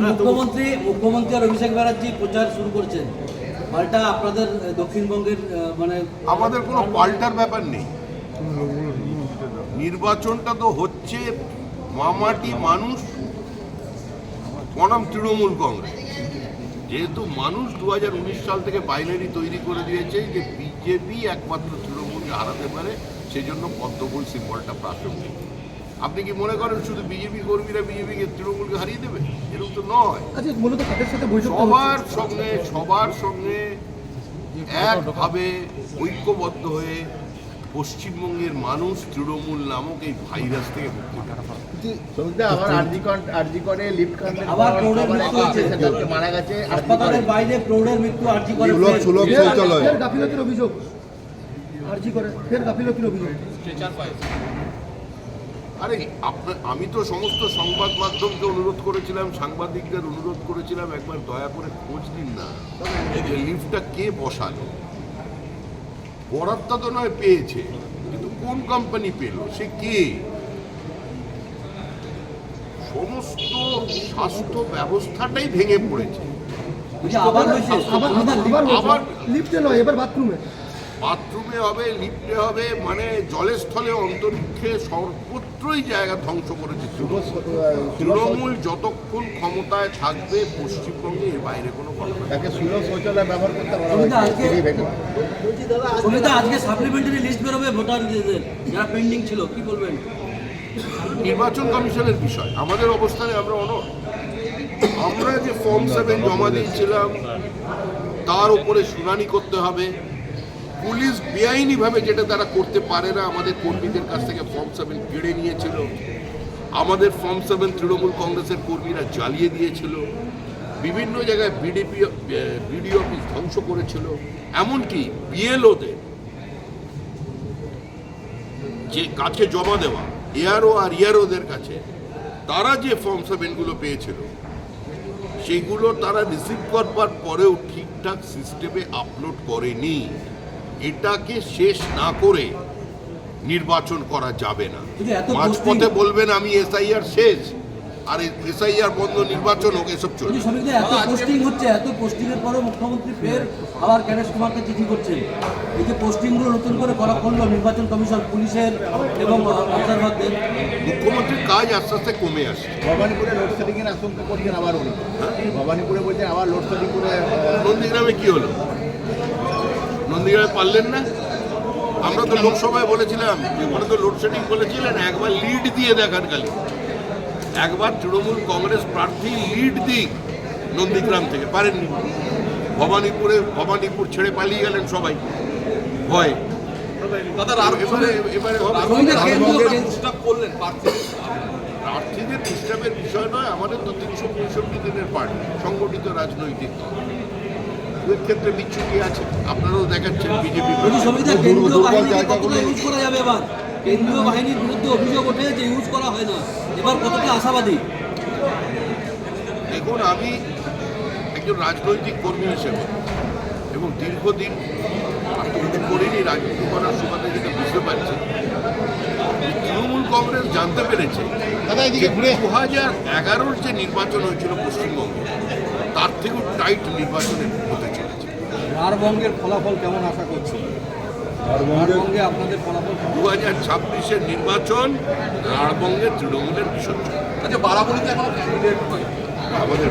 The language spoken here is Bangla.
মুখ্যমন্ত্রী আর অভিষেক ব্যানার্জি প্রচার শুরু করছেন, পাল্টা আপনাদের দক্ষিণবঙ্গের মানে আমাদের কোনো পাল্টার ব্যাপার নেই। নির্বাচনটা তো হচ্ছে মামাটি মানুষ বনাম তৃণমূল কংগ্রেস। যেহেতু মানুষ 2019 সাল থেকে বাইনারি তৈরি করে দিয়েছে যে বিজেপি একমাত্র তৃণমূলকে হারাতে পারে, সেজন্য পদ্মফুল সিম্বলটা প্রাসঙ্গিক। আপনি কি মনে করেন শুধু বিজেপি কর্মীরা বিজেপিকে তৃণমূলকে হারিয়ে দেবে? এরকম তো নয়। সবার সঙ্গে একভাবে ঐক্যবদ্ধ হয়ে পশ্চিমবঙ্গের মানুষ তৃণমূল নামক এই ভাইরাস থেকে মুক্তি পাবে। মারা গেছে হাসপাতালের বাইরে প্রৌঢ়ের মৃত্যু অভিযোগ আরে আমি তো সমস্ত সংবাদ মাধ্যমকে অনুরোধ করেছিলাম, সাংবাদিকদের অনুরোধ করেছিলাম, একবার দয়া করে খোঁজ নিন না লিফটটা কে বসালো। বরাদ্দ তো নয় পেয়েছে, কিন্তু কোন কোম্পানি পেল, সে কে? সমস্ত স্বাস্থ্য ব্যবস্থাটাই ভেঙে পড়েছে। আবার লিফটে নয়, এবার বাথরুমে হবে, লিফটে হবে, মানে জলে স্থলে অন্তরিক্ষে সর্বত্রই জায়গা ধ্বংস করেছে তৃণমূল। যতক্ষণ ক্ষমতায় থাকবে পশ্চিমবঙ্গে এর বাইরে কোনো কথা। আজকে সাপ্লিমেন্টারি লিস্ট বেরোবে ভোটারদের যারা পেন্ডিং ছিল, কি বলবেন? নির্বাচন কমিশনের বিষয়, আমাদের অবস্থানে আমরা অনড়। আমরা যে ফর্ম 7 জমা দিয়েছিলাম তার উপরে শুনানি করতে হবে। পুলিশ বেআইনিভাবে যেটা তারা করতে পারে না, আমাদের কর্মীদের কাছ থেকে ফর্ম 7 কেড়ে নিয়েছিল। আমাদের ফর্ম 7 তৃণমূল কংগ্রেসের কর্মীরা জ্বালিয়ে দিয়েছিল। বিভিন্ন জায়গায় বিডিও অফিস ধ্বংস করেছিল। এমনকি বিএলওদের যে কাছে জমা দেওয়া এআরও আর ইআরওদের কাছে তারা যে ফর্ম 7গুলো পেয়েছিল সেগুলো তারা রিসিভ করবার পরেও ঠিকঠাক সিস্টেমে আপলোড করেনি। এটাকে শেষ না করে নির্বাচন করা যাবে না। মাঝপথে বলবেন আমি এসআইআর শেষ, আর এসআইআর বন্ধ, নির্বাচন হোক, এসব চলবে। এত পোস্টিং হচ্ছে, এত পোস্টিং এর পরে মুখ্যমন্ত্রী ফের আবার গণেশ কুমারকে চিঠি করছেন। এই যে পোস্টিংগুলো নতুন করে করা করলো নির্বাচন কমিশন, পুলিশের এবং অবজারভারদের, মুখ্যমন্ত্রীর কাজ আস্তে আস্তে কমে আসছে। ভবানীপুরে লোডশেডিং এর আশঙ্কা করছেন আবার উনি। ভবানীপুরে বলছেন আবার লোডশেডিং করে। নন্দীগ্রামে কি হলো? নন্দীগ্রামে পারলেন না? আমরা তো লোকসভায় বলেছিলাম, ওখানে তো লোডশেডিং বলেছিলেন, একবার লিড দিয়ে দেখান খালি। একবার তৃণমূল কংগ্রেস প্রার্থী লিড দিক নন্দীগ্রাম থেকে, পারেননি। ভবানীপুর ছেড়ে পালিয়ে গেলেন সবাই ভয়। প্রার্থীদের ডিস্টার্বের বিষয় নয়, আমাদের তো 365 দিনের পার্টি, সংগঠিত রাজনৈতিক দল। এর ক্ষেত্রে বিচ্যুতি আছে, আপনারাও দেখাচ্ছেন বিজেপি। কেন্দ্রীয় বাহিনীর বিরুদ্ধে অভিযোগ ওঠে যে ইউজ করা হয় না, এবার কতটা আশাবাদী? দেখুন, আমি একজন রাজনৈতিক কর্মী হিসেবে এবং দীর্ঘদিন রাজনীতি করিনি, রাজনীতি করার সুবাদে যেটা বুঝতে পারছি, তৃণমূল কংগ্রেস জানতে পেরেছে 2011-র যে নির্বাচন হয়েছিল পশ্চিমবঙ্গে, তার থেকেও টাইট নির্বাচনে হতে চলেছে। রাঢ়বঙ্গের ফলাফল কেমন আশা করছেন? আপনাদের ফলাফল 2026-এর নির্বাচন রাঢ়বঙ্গের তৃণমূলের বিসর্জন। আচ্ছা, বারাবণীতে এখন আমাদের